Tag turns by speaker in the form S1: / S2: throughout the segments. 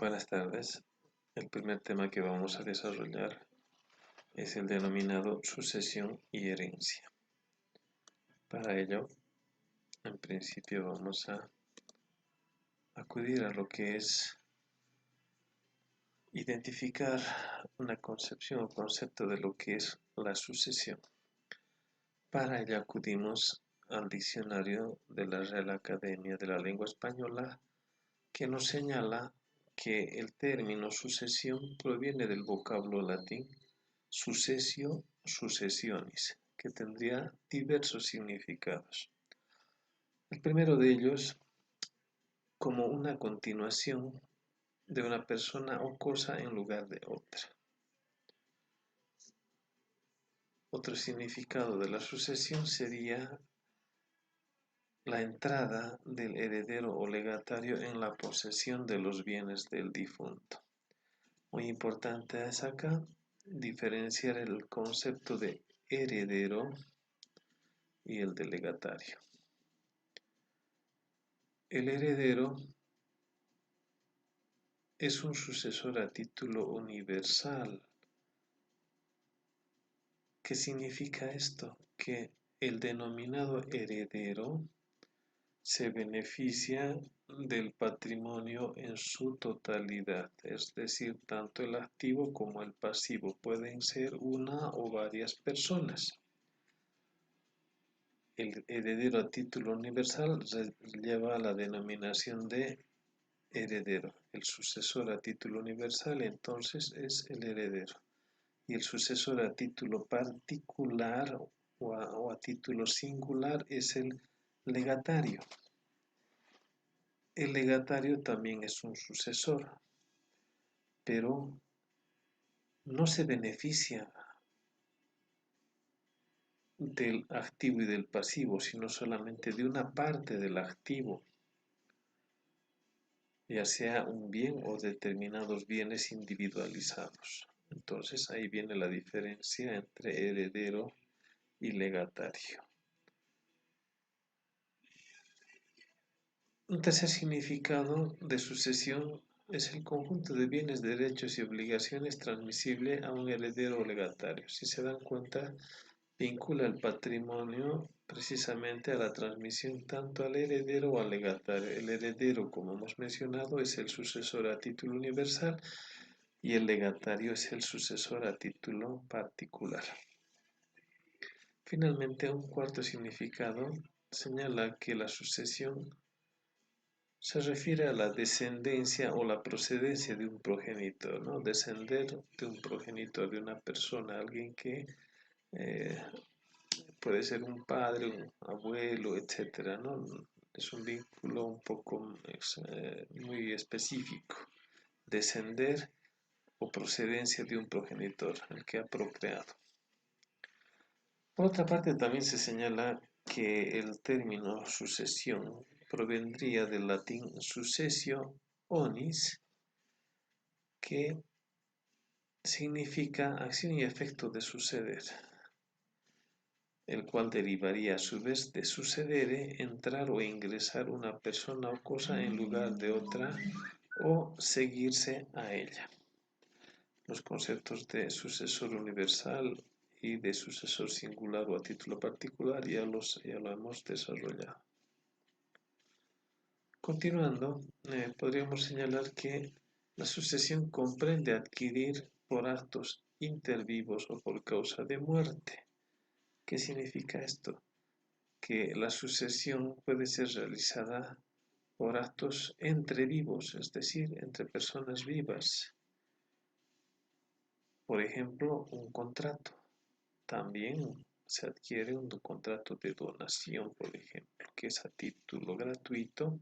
S1: Buenas tardes. El primer tema que vamos a desarrollar es el denominado sucesión y herencia. Para ello, en principio vamos a acudir a lo que es identificar una concepción o concepto de lo que es la sucesión. Para ello acudimos al diccionario de la Real Academia de la Lengua Española, que nos señala que el término sucesión proviene del vocablo latín sucessio, successionis, que tendría diversos significados. El primero de ellos, como una continuación de una persona o cosa en lugar de otra. Otro significado de la sucesión sería la entrada del heredero o legatario en la posesión de los bienes del difunto. Muy importante es acá diferenciar el concepto de heredero y el de legatario. El heredero es un sucesor a título universal. ¿Qué significa esto? Que el denominado heredero se beneficia del patrimonio en su totalidad, es decir, tanto el activo como el pasivo pueden ser una o varias personas. El heredero a título universal lleva la denominación de heredero. El sucesor a título universal entonces es el heredero. Y el sucesor a título particular o a título singular es el legatario. El legatario también es un sucesor, pero no se beneficia del activo y del pasivo, sino solamente de una parte del activo, ya sea un bien o determinados bienes individualizados. Entonces ahí viene la diferencia entre heredero y legatario. Un tercer significado de sucesión es el conjunto de bienes, derechos y obligaciones transmisible a un heredero o legatario. Si se dan cuenta, vincula el patrimonio precisamente a la transmisión tanto al heredero o al legatario. El heredero, como hemos mencionado, es el sucesor a título universal y el legatario es el sucesor a título particular. Finalmente, un cuarto significado señala que la sucesión se refiere a la descendencia o la procedencia de un progenitor, ¿no? Descender de un progenitor, de una persona, alguien que eh, puede ser un padre, un abuelo, etcétera, ¿no? Es un vínculo un poco muy específico. Descender o procedencia de un progenitor, el que ha procreado. Por otra parte, también se señala que el término sucesión provendría del latín successio onis, que significa acción y efecto de suceder, el cual derivaría a su vez de sucedere, entrar o ingresar una persona o cosa en lugar de otra o seguirse a ella. Los conceptos de sucesor universal y de sucesor singular o a título particular ya lo hemos desarrollado. Continuando, podríamos señalar que la sucesión comprende adquirir por actos intervivos o por causa de muerte. ¿Qué significa esto? Que la sucesión puede ser realizada por actos entre vivos, es decir, entre personas vivas. Por ejemplo, un contrato. También se adquiere un contrato de donación, por ejemplo, que es a título gratuito,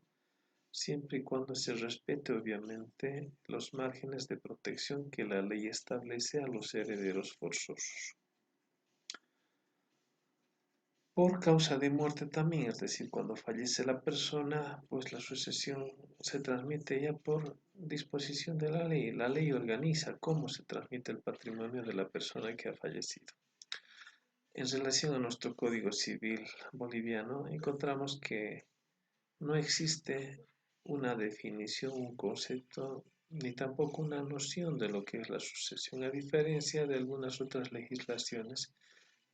S1: siempre y cuando se respete obviamente los márgenes de protección que la ley establece a los herederos forzosos. Por causa de muerte también, es decir, cuando fallece la persona, pues la sucesión se transmite ya por disposición de la ley. La ley organiza cómo se transmite el patrimonio de la persona que ha fallecido. En relación a nuestro Código Civil boliviano, encontramos que no existe una definición, un concepto ni tampoco una noción de lo que es la sucesión, a diferencia de algunas otras legislaciones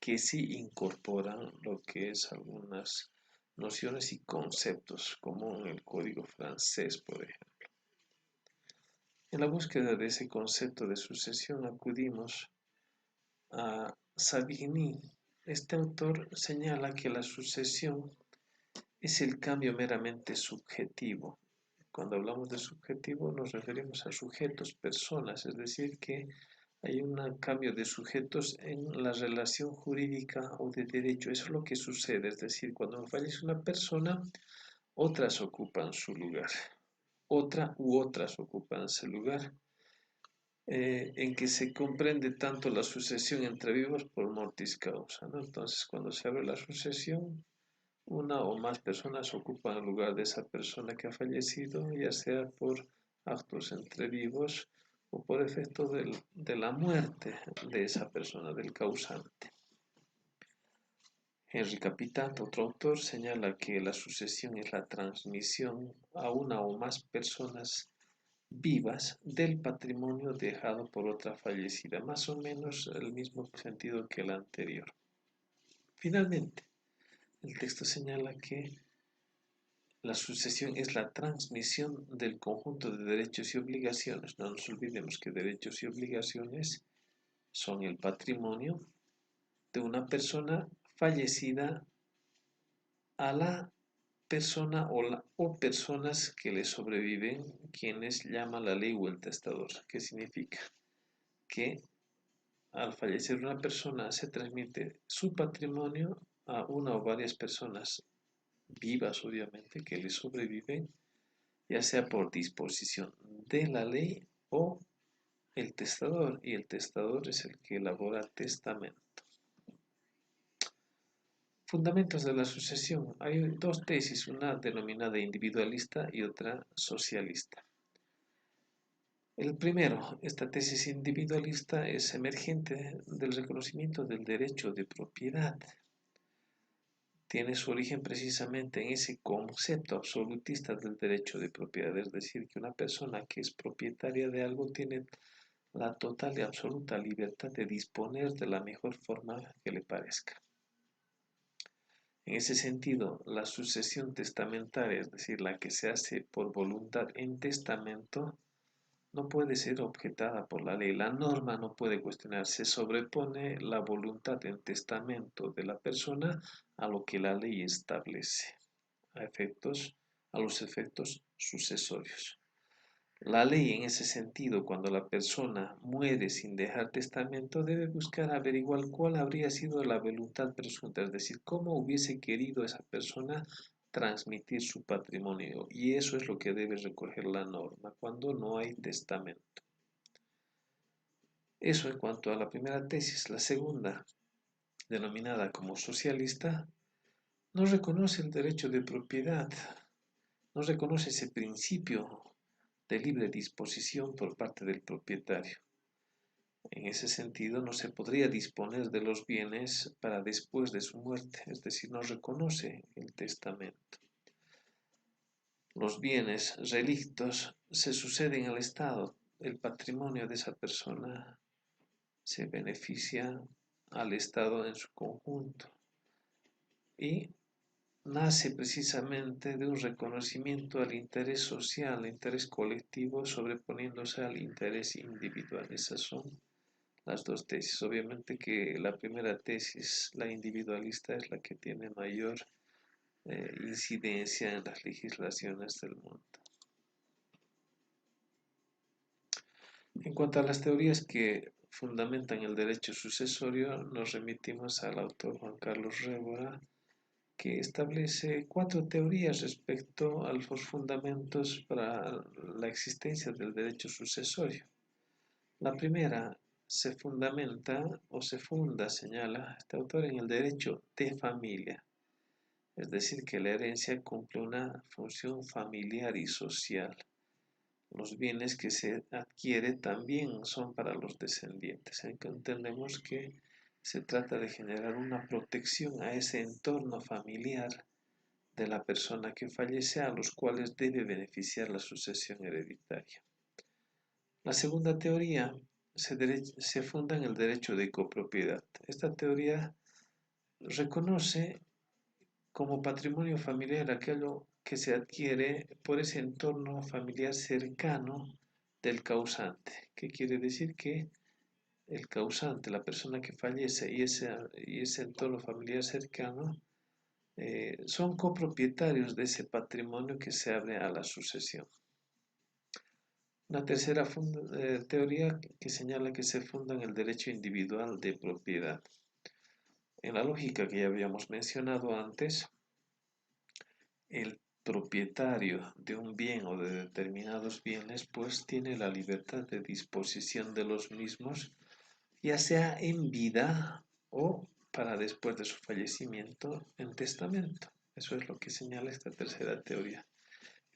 S1: que sí incorporan lo que es algunas nociones y conceptos, como en el Código francés, por ejemplo. En la búsqueda de ese concepto de sucesión acudimos a Savigny. Este autor señala que la sucesión es el cambio meramente subjetivo. Cuando hablamos de subjetivo nos referimos a sujetos, personas, es decir, que hay un cambio de sujetos en la relación jurídica o de derecho. Eso es lo que sucede, es decir, cuando fallece una persona, otras ocupan su lugar. Otra u otras ocupan ese lugar, en que se comprende tanto la sucesión entre vivos por mortis causa, ¿no? Entonces, cuando se abre la sucesión, una o más personas ocupan el lugar de esa persona que ha fallecido, ya sea por actos entre vivos o por efecto de la muerte de esa persona, del causante. Henry Capitant, otro autor, señala que la sucesión es la transmisión a una o más personas vivas del patrimonio dejado por otra fallecida, más o menos el mismo sentido que el anterior. Finalmente, el texto señala que la sucesión es la transmisión del conjunto de derechos y obligaciones. No nos olvidemos que derechos y obligaciones son el patrimonio de una persona fallecida a la persona o personas que le sobreviven, quienes llama la ley o el testador. ¿Qué significa? Que al fallecer una persona se transmite su patrimonio a una o varias personas vivas, obviamente, que le sobreviven, ya sea por disposición de la ley o el testador, y el testador es el que elabora testamento. Fundamentos de la sucesión. Hay dos tesis, una denominada individualista y otra socialista. El primero, esta tesis individualista es emergente del reconocimiento del derecho de propiedad. Tiene su origen precisamente en ese concepto absolutista del derecho de propiedad, es decir, que una persona que es propietaria de algo tiene la total y absoluta libertad de disponer de la mejor forma que le parezca. En ese sentido, la sucesión testamentaria, es decir, la que se hace por voluntad en testamento, no puede ser objetada por la ley. La norma no puede cuestionarse, sobrepone la voluntad en testamento de la persona a lo que la ley establece, a los efectos sucesorios. La ley en ese sentido, cuando la persona muere sin dejar testamento, debe buscar averiguar cuál habría sido la voluntad presunta, es decir, cómo hubiese querido esa persona transmitir su patrimonio. Y eso es lo que debe recoger la norma cuando no hay testamento. Eso en cuanto a la primera tesis. La segunda, denominada como socialista, no reconoce el derecho de propiedad, no reconoce ese principio de libre disposición por parte del propietario. En ese sentido, no se podría disponer de los bienes para después de su muerte, es decir, no reconoce el testamento. Los bienes relictos se suceden al Estado, el patrimonio de esa persona se beneficia al Estado en su conjunto y nace precisamente de un reconocimiento al interés social, al interés colectivo, sobreponiéndose al interés individual. Esas son las dos tesis. Obviamente que la primera tesis, la individualista, es la que tiene mayor incidencia en las legislaciones del mundo. En cuanto a las teorías que fundamentan el derecho sucesorio, nos remitimos al autor Juan Carlos Révora, que establece 4 teorías respecto a los fundamentos para la existencia del derecho sucesorio. La primera se fundamenta o se funda, señala este autor, en el derecho de familia, es decir, que la herencia cumple una función familiar y social. Los bienes que se adquiere también son para los descendientes. Entendemos que se trata de generar una protección a ese entorno familiar de la persona que fallece, a los cuales debe beneficiar la sucesión hereditaria. La segunda teoría se funda en el derecho de copropiedad. Esta teoría reconoce como patrimonio familiar aquello que se adquiere por ese entorno familiar cercano del causante. ¿Qué quiere decir? Que el causante, la persona que fallece y ese entorno familiar cercano son copropietarios de ese patrimonio que se abre a la sucesión. Una tercera teoría que señala que se funda en el derecho individual de propiedad. En la lógica que ya habíamos mencionado antes, el propietario de un bien o de determinados bienes pues tiene la libertad de disposición de los mismos, ya sea en vida o para después de su fallecimiento en testamento. Eso es lo que señala esta tercera teoría.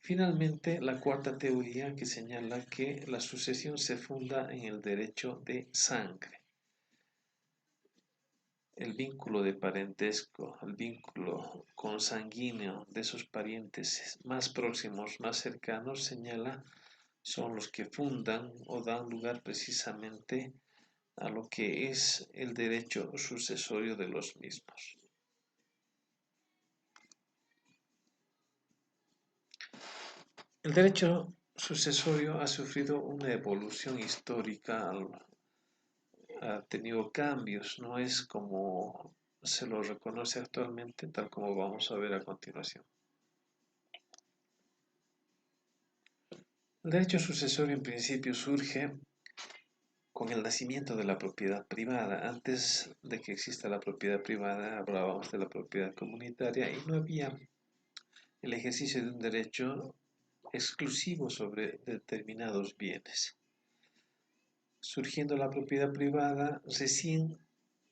S1: Finalmente, la cuarta teoría que señala que la sucesión se funda en el derecho de sangre. El vínculo de parentesco, el vínculo consanguíneo de esos parientes más próximos, más cercanos, señala, son los que fundan o dan lugar precisamente a lo que es el derecho sucesorio de los mismos. El derecho sucesorio ha sufrido una evolución histórica, ha tenido cambios, no es como se lo reconoce actualmente, tal como vamos a ver a continuación. El derecho sucesorio en principio surge con el nacimiento de la propiedad privada. Antes de que exista la propiedad privada, hablábamos de la propiedad comunitaria y no había el ejercicio de un derecho exclusivo sobre determinados bienes. Surgiendo la propiedad privada, recién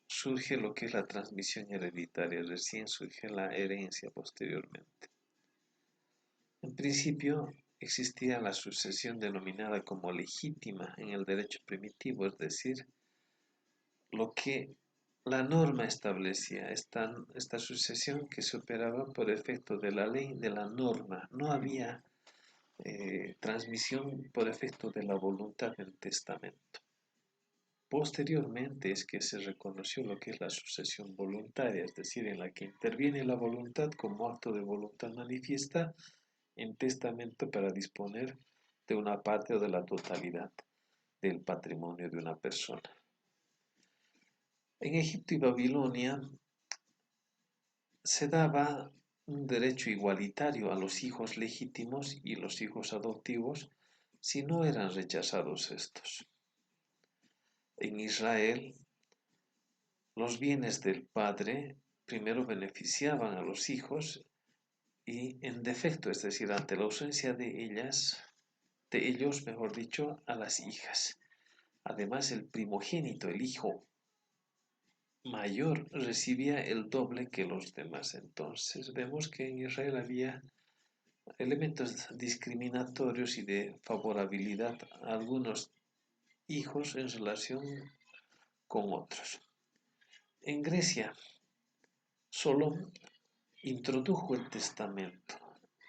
S1: surge lo que es la transmisión hereditaria, recién surge la herencia posteriormente. En principio existía la sucesión denominada como legítima en el derecho primitivo, es decir, lo que la norma establecía, esta sucesión que se operaba por efecto de la ley, de la norma, no había transmisión por efecto de la voluntad del testamento. Posteriormente es que se reconoció lo que es la sucesión voluntaria, es decir, en la que interviene la voluntad como acto de voluntad manifiesta en testamento para disponer de una parte o de la totalidad del patrimonio de una persona. En Egipto y Babilonia se daba un derecho igualitario a los hijos legítimos y los hijos adoptivos si no eran rechazados estos. En Israel, los bienes del padre primero beneficiaban a los hijos y en defecto, es decir, ante la ausencia de ellos, mejor dicho, a las hijas. Además, el primogénito, el hijo mayor, recibía el doble que los demás. Entonces, vemos que en Israel había elementos discriminatorios y de favorabilidad a algunos hijos en relación con otros. En Grecia, Solón introdujo el testamento,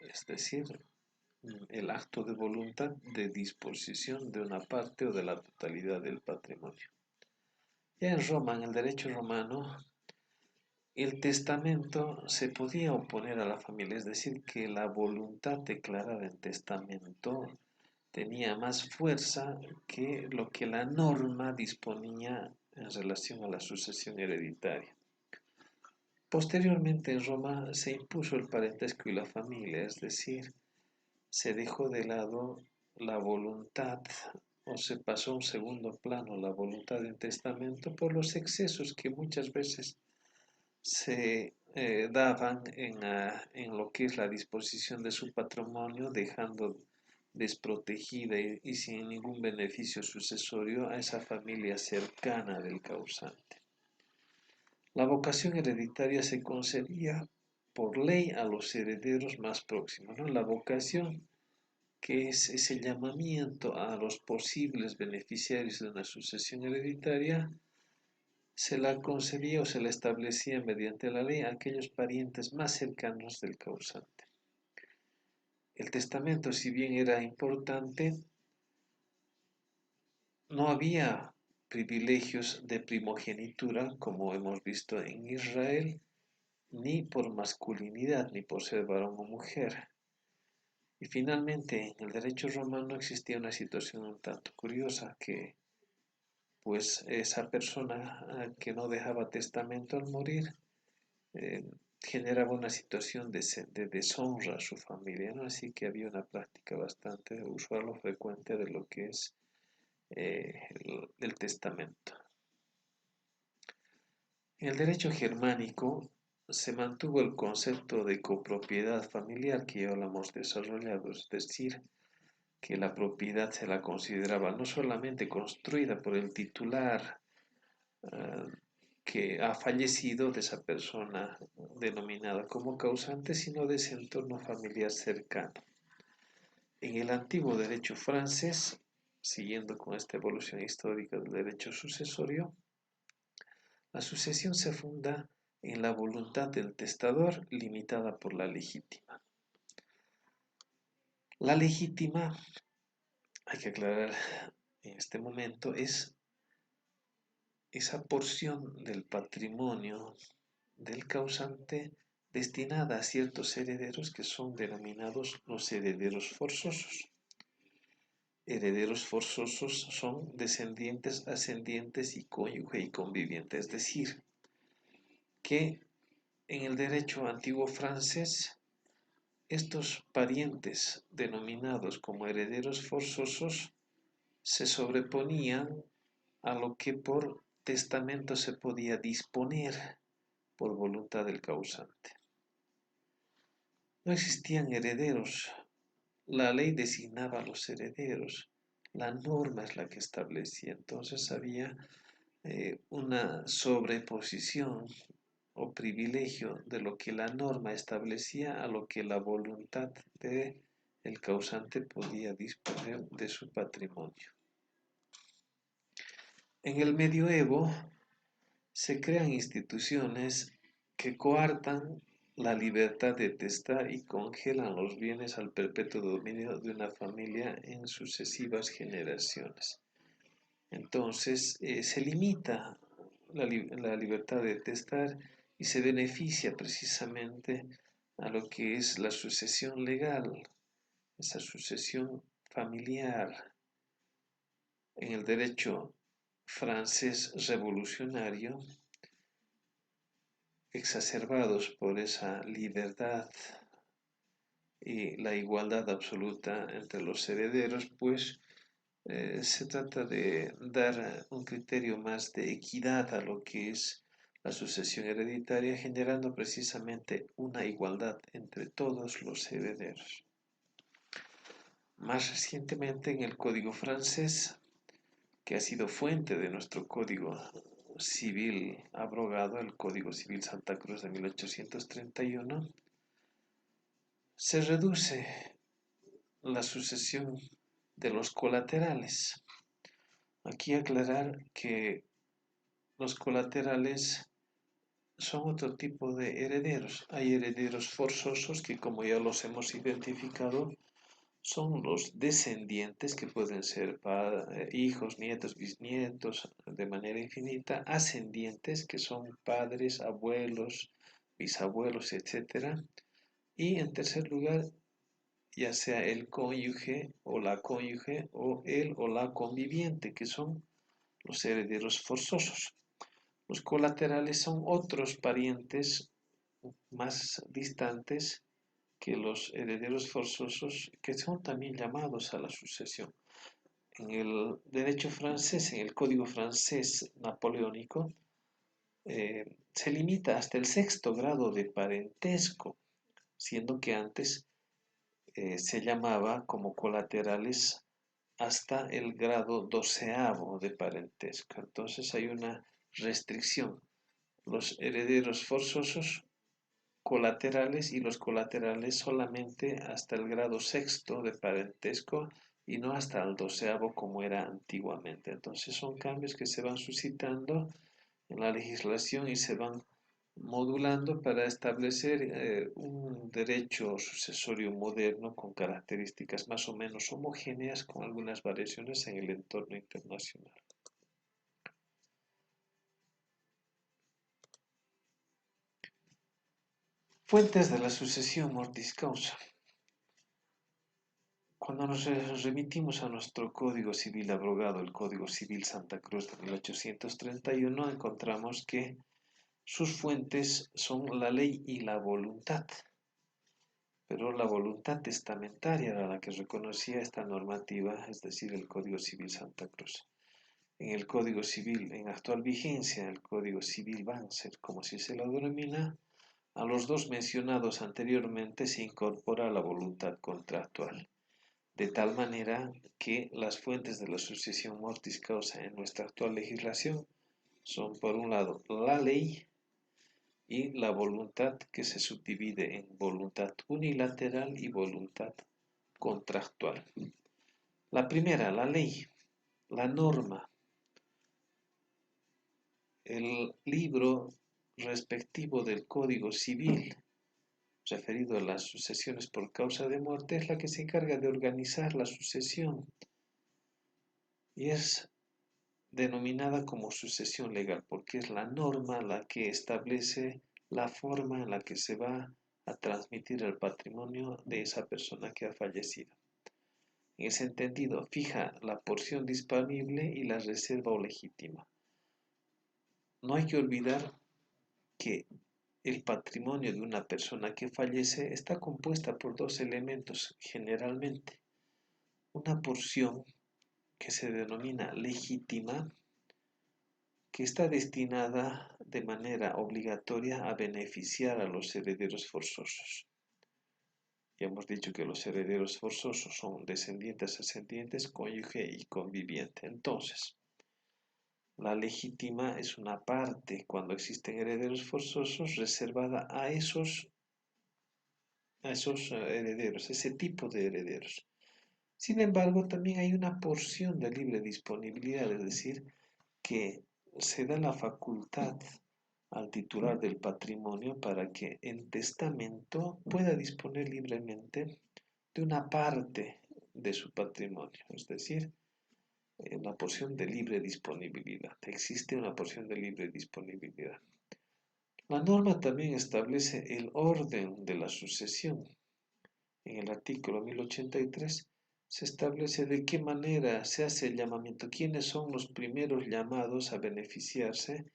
S1: es decir, el acto de voluntad de disposición de una parte o de la totalidad del patrimonio. Ya en Roma, en el derecho romano, el testamento se podía oponer a la familia, es decir, que la voluntad declarada en testamento tenía más fuerza que lo que la norma disponía en relación a la sucesión hereditaria. Posteriormente en Roma se impuso el parentesco y la familia, es decir, se dejó de lado la voluntad o se pasó a un segundo plano la voluntad en testamento por los excesos que muchas veces se daban en lo que es la disposición de su patrimonio, dejando desprotegida y sin ningún beneficio sucesorio a esa familia cercana del causante. La vocación hereditaria se concedía por ley a los herederos más próximos, ¿no? La vocación, que es ese llamamiento a los posibles beneficiarios de una sucesión hereditaria, se la concedía o se la establecía mediante la ley a aquellos parientes más cercanos del causante. El testamento, si bien era importante, no había privilegios de primogenitura como hemos visto en Israel, ni por masculinidad, ni por ser varón o mujer. Y finalmente, en el derecho romano existía una situación un tanto curiosa que, pues, esa persona que no dejaba testamento al morir eh, generaba una situación de deshonra a su familia, ¿no? Así que había una práctica bastante usual o frecuente de lo que es el testamento. En el derecho germánico se mantuvo el concepto de copropiedad familiar que ya lo hemos desarrollado, es decir, que la propiedad se la consideraba no solamente construida por el titular eh, que ha fallecido de esa persona denominada como causante, sino de ese entorno familiar cercano. En el antiguo derecho francés, siguiendo con esta evolución histórica del derecho sucesorio, la sucesión se funda en la voluntad del testador limitada por la legítima. La legítima, hay que aclarar en este momento, es esa porción del patrimonio del causante destinada a ciertos herederos que son denominados los herederos forzosos. Herederos forzosos son descendientes, ascendientes y cónyuge y conviviente, es decir, que en el derecho antiguo francés estos parientes denominados como herederos forzosos se sobreponían a lo que por testamento se podía disponer por voluntad del causante. No existían herederos, la ley designaba a los herederos, la norma es la que establecía, entonces había una sobreposición o privilegio de lo que la norma establecía a lo que la voluntad de el causante podía disponer de su patrimonio. En el medioevo se crean instituciones que coartan la libertad de testar y congelan los bienes al perpetuo dominio de una familia en sucesivas generaciones. Entonces se limita la libertad de testar y se beneficia precisamente a lo que es la sucesión legal, esa sucesión familiar. En el derecho francés revolucionario, exacerbados por esa libertad y la igualdad absoluta entre los herederos, pues se trata de dar un criterio más de equidad a lo que es la sucesión hereditaria, generando precisamente una igualdad entre todos los herederos. Más recientemente en el Código francés, que ha sido fuente de nuestro Código Civil abrogado, el Código Civil Santa Cruz de 1831, se reduce la sucesión de los colaterales. Aquí aclarar que los colaterales son otro tipo de herederos. Hay herederos forzosos que, como ya los hemos identificado, son los descendientes que pueden ser hijos, nietos, bisnietos, de manera infinita, ascendientes que son padres, abuelos, bisabuelos, etc. Y en tercer lugar, ya sea el cónyuge o la cónyuge o el o la conviviente, que son los herederos forzosos. Los colaterales son otros parientes más distantes que los herederos forzosos que son también llamados a la sucesión. En el derecho francés, en el código francés napoleónico, se limita hasta el sexto grado de parentesco, siendo que antes se llamaba como colaterales hasta el grado doceavo de parentesco. Entonces hay una restricción. Los herederos forzosos colaterales y los colaterales solamente hasta el grado sexto de parentesco y no hasta el doceavo como era antiguamente. Entonces son cambios que se van suscitando en la legislación y se van modulando para establecer un derecho sucesorio moderno con características más o menos homogéneas con algunas variaciones en el entorno internacional. Fuentes de la sucesión mortis causa. Cuando nos remitimos a nuestro Código Civil abrogado, el Código Civil Santa Cruz de 1831, encontramos que sus fuentes son la ley y la voluntad, pero la voluntad testamentaria era la que reconocía esta normativa, es decir, el Código Civil Santa Cruz. En el Código Civil en actual vigencia, el Código Civil Banzer, como si se lo denomina, a los dos mencionados anteriormente se incorpora la voluntad contractual, de tal manera que las fuentes de la sucesión mortis causa en nuestra actual legislación son, por un lado, la ley y la voluntad, que se subdivide en voluntad unilateral y voluntad contractual. La primera, la ley, la norma, el libro respectivo del Código Civil referido a las sucesiones por causa de muerte es la que se encarga de organizar la sucesión y es denominada como sucesión legal porque es la norma la que establece la forma en la que se va a transmitir el patrimonio de esa persona que ha fallecido. En ese entendido, fija la porción disponible y la reserva o legítima. No hay que olvidar que el patrimonio de una persona que fallece está compuesta por dos elementos generalmente. Una porción que se denomina legítima, que está destinada de manera obligatoria a beneficiar a los herederos forzosos. Ya hemos dicho que los herederos forzosos son descendientes, ascendientes, cónyuge y conviviente. Entonces, la legítima es una parte, cuando existen herederos forzosos, reservada a esos herederos, ese tipo de herederos. Sin embargo, también hay una porción de libre disponibilidad, es decir, que se da la facultad al titular del patrimonio para que en testamento pueda disponer libremente de una parte de su patrimonio, es decir, una porción de libre disponibilidad. Existe una porción de libre disponibilidad. La norma también establece el orden de la sucesión. En el artículo 1083 se establece de qué manera se hace el llamamiento, quiénes son los primeros llamados a beneficiarse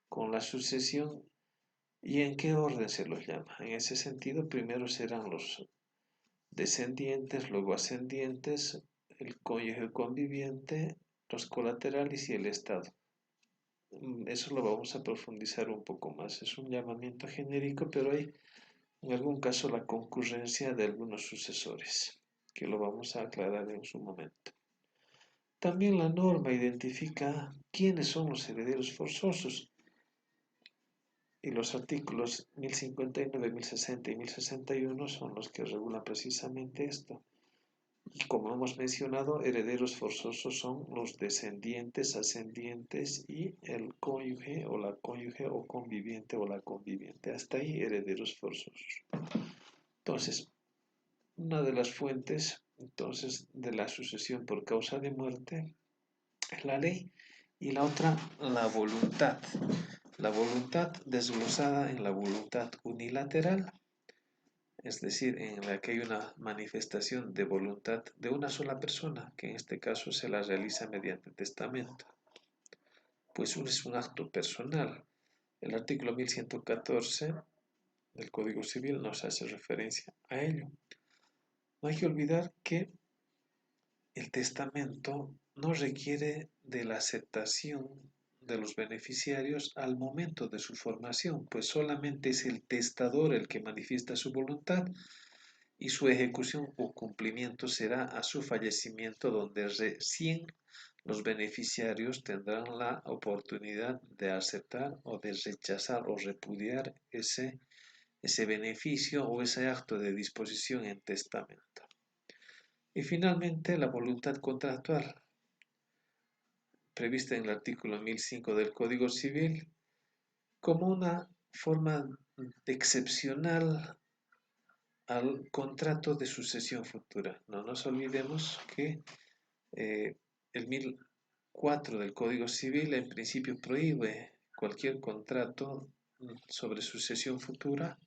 S1: con la sucesión y en qué orden se los llama. En ese sentido, primero serán los descendientes, luego ascendientes, el cónyuge conviviente, los colaterales y el Estado. Eso lo vamos a profundizar un poco más. Es un llamamiento genérico, pero hay en algún caso la concurrencia de algunos sucesores, que lo vamos a aclarar en su momento. También la norma identifica quiénes son los herederos forzosos y los artículos 1059, 1060 y 1061 son los que regulan precisamente esto. Y como hemos mencionado, herederos forzosos son los descendientes, ascendientes y el cónyuge o la cónyuge o conviviente o la conviviente. Hasta ahí herederos forzosos. Entonces, una de las fuentes de la sucesión por causa de muerte es la ley y la otra la voluntad. La voluntad desglosada en la voluntad unilateral, es decir, en la que hay una manifestación de voluntad de una sola persona, que en este caso se la realiza mediante testamento. Pues es un acto personal. El artículo 1114 del Código Civil nos hace referencia a ello. No hay que olvidar que el testamento no requiere de la aceptación de los beneficiarios al momento de su formación, pues solamente es el testador el que manifiesta su voluntad y su ejecución o cumplimiento será a su fallecimiento, donde recién los beneficiarios tendrán la oportunidad de aceptar o de rechazar o repudiar ese beneficio o ese acto de disposición en testamento. Y finalmente, la voluntad contractual, prevista en el artículo 1005 del Código Civil, como una forma excepcional al contrato de sucesión futura. No nos olvidemos que el 1004 del Código Civil en principio prohíbe cualquier contrato sobre sucesión futura.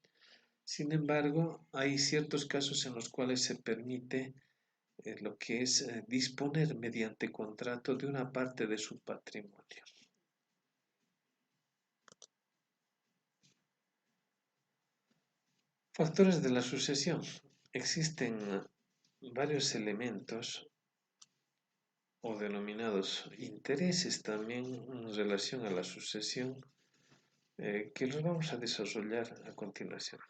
S1: Sin embargo, hay ciertos casos en los cuales se permite lo que es disponer mediante contrato de una parte de su patrimonio. Factores de la sucesión. Existen varios elementos o denominados intereses también en relación a la sucesión que los vamos a desarrollar a continuación.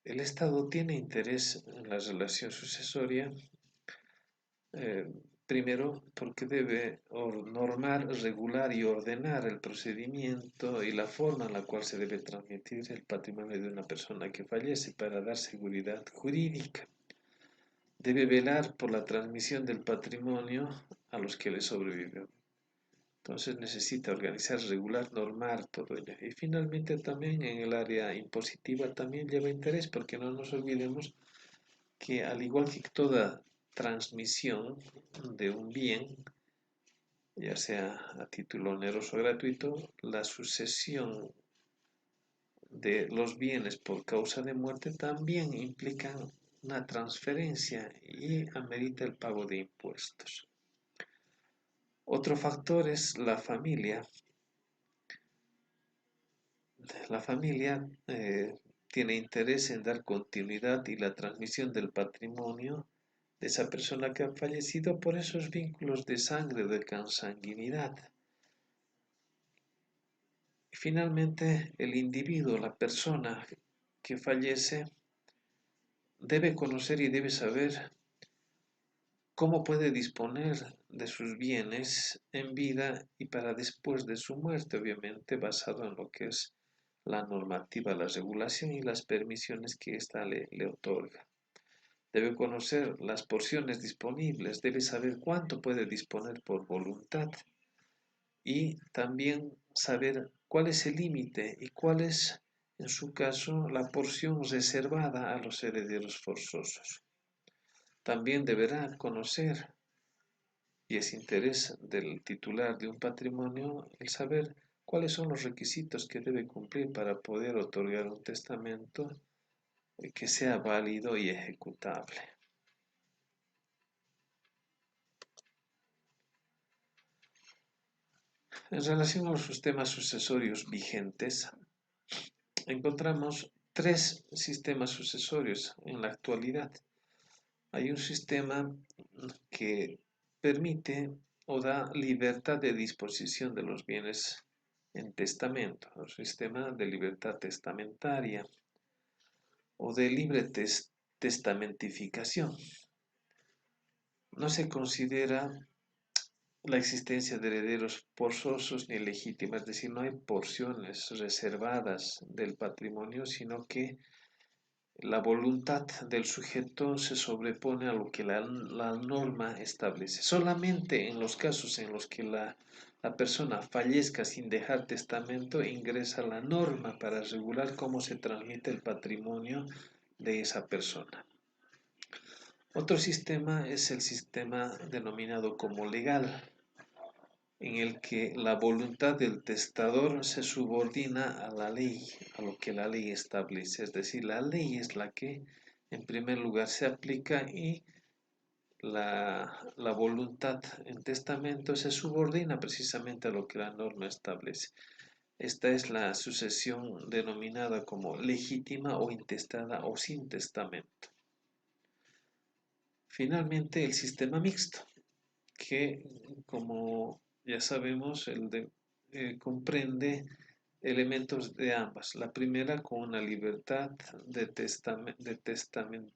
S1: El Estado tiene interés en la relación sucesoria, primero porque debe normar, regular y ordenar el procedimiento y la forma en la cual se debe transmitir el patrimonio de una persona que fallece para dar seguridad jurídica. Debe velar por la transmisión del patrimonio a los que le sobreviven. Entonces necesita organizar, regular, normar todo ello. Y finalmente también en el área impositiva también lleva interés porque no nos olvidemos que al igual que toda transmisión de un bien, ya sea a título oneroso o gratuito, la sucesión de los bienes por causa de muerte también implica una transferencia y amerita el pago de impuestos. Otro factor es la familia. La familia tiene interés en dar continuidad y la transmisión del patrimonio de esa persona que ha fallecido por esos vínculos de sangre, de consanguinidad. Y finalmente, el individuo, la persona que fallece, debe conocer y debe saber cómo puede disponer de sus bienes en vida y para después de su muerte, obviamente basado en lo que es la normativa, la regulación y las permisiones que ésta le otorga. Debe conocer las porciones disponibles, debe saber cuánto puede disponer por voluntad y también saber cuál es el límite y cuál es, en su caso, la porción reservada a los herederos forzosos. También deberá conocer, y es interés del titular de un patrimonio, el saber cuáles son los requisitos que debe cumplir para poder otorgar un testamento que sea válido y ejecutable. En relación a los sistemas sucesorios vigentes, encontramos tres sistemas sucesorios en la actualidad. Hay un sistema que permite o da libertad de disposición de los bienes en testamento, el sistema de libertad testamentaria o de libre testamentificación. No se considera la existencia de herederos forzosos ni legítimos, es decir, no hay porciones reservadas del patrimonio, sino que la voluntad del sujeto se sobrepone a lo que la norma establece. Solamente en los casos en los que la persona fallezca sin dejar testamento, ingresa la norma para regular cómo se transmite el patrimonio de esa persona. Otro sistema es el sistema denominado como legal, en el que la voluntad del testador se subordina a la ley, a lo que la ley establece. Es decir, la ley es la que en primer lugar se aplica y la voluntad en testamento se subordina precisamente a lo que la norma establece. Esta es la sucesión denominada como legítima o intestada o sin testamento. Finalmente, el sistema mixto, que como ya sabemos, comprende elementos de ambas. La primera con una libertad de testamento,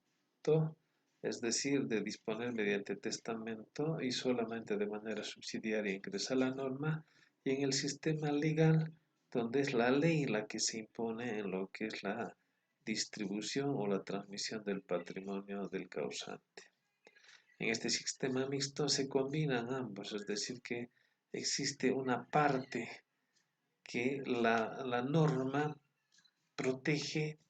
S1: es decir, de disponer mediante testamento y solamente de manera subsidiaria ingresa la norma, y en el sistema legal, donde es la ley la que se impone en lo que es la distribución o la transmisión del patrimonio del causante. En este sistema mixto se combinan ambos, es decir, que existe una parte que la norma protege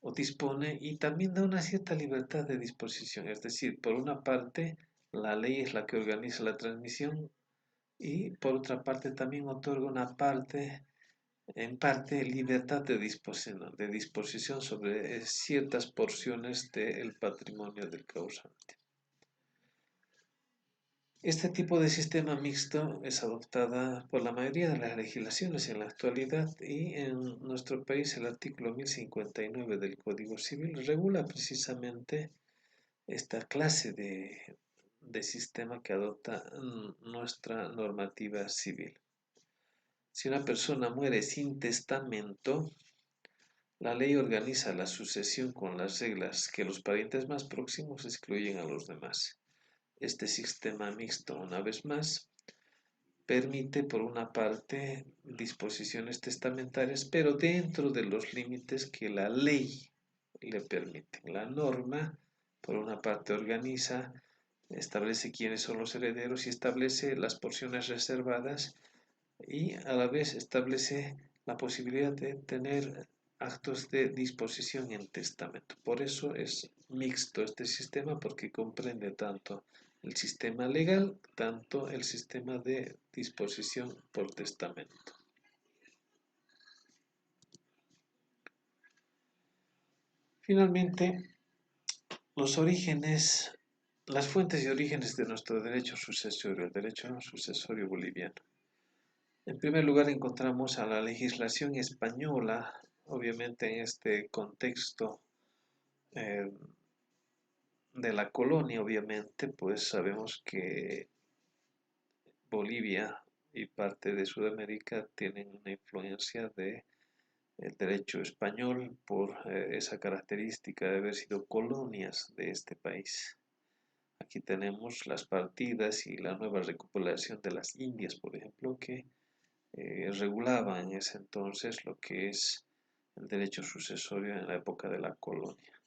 S1: o dispone y también da una cierta libertad de disposición. Es decir, por una parte, la ley es la que organiza la transmisión y por otra parte también otorga en parte, libertad de disposición sobre ciertas porciones del patrimonio del causante. Este tipo de sistema mixto es adoptada por la mayoría de las legislaciones en la actualidad y en nuestro país el artículo 1059 del Código Civil regula precisamente esta clase de sistema que adopta nuestra normativa civil. Si una persona muere sin testamento, la ley organiza la sucesión con las reglas que los parientes más próximos excluyen a los demás. Este sistema mixto, una vez más, permite, por una parte, disposiciones testamentarias, pero dentro de los límites que la ley le permite. La norma, por una parte, organiza, establece quiénes son los herederos y establece las porciones reservadas y a la vez establece la posibilidad de tener actos de disposición en testamento. Por eso es mixto este sistema porque comprende tanto el sistema legal, tanto el sistema de disposición por testamento. Finalmente, los orígenes, las fuentes y orígenes de nuestro derecho sucesorio, el derecho sucesorio boliviano. En primer lugar encontramos a la legislación española, obviamente en este contexto eh, de la colonia, obviamente, pues sabemos que Bolivia y parte de Sudamérica tienen una influencia de el derecho español por esa característica de haber sido colonias de este país. Aquí tenemos las partidas y la nueva recopilación de las Indias, por ejemplo, que regulaba en ese entonces lo que es el derecho sucesorio en la época de la colonia.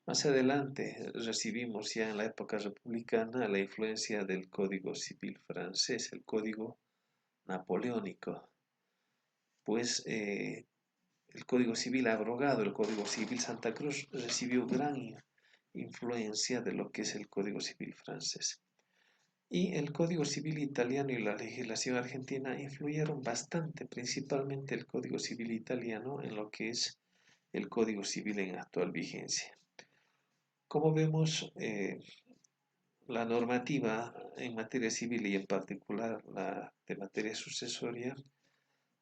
S1: Más adelante recibimos ya en la época republicana la influencia del Código Civil francés, el Código Napoleónico, pues el Código Civil abrogado, el Código Civil Santa Cruz, recibió gran influencia de lo que es el Código Civil francés. Y el Código Civil italiano y la legislación argentina influyeron bastante, principalmente el Código Civil italiano en lo que es el Código Civil en actual vigencia. Como vemos, la normativa en materia civil y en particular la de materia sucesoria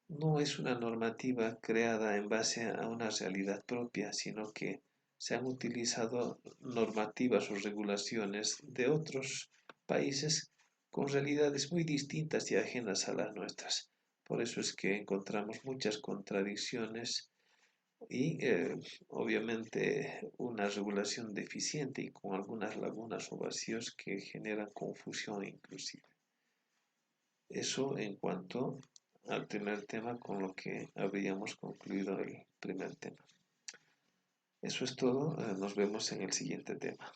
S1: no es una normativa creada en base a una realidad propia, sino que se han utilizado normativas o regulaciones de otros países con realidades muy distintas y ajenas a las nuestras. Por eso es que encontramos muchas contradicciones y obviamente una regulación deficiente y con algunas lagunas o vacíos que generan confusión inclusive. Eso en cuanto al primer tema con lo que habríamos concluido el primer tema. Eso es todo, nos vemos en el siguiente tema.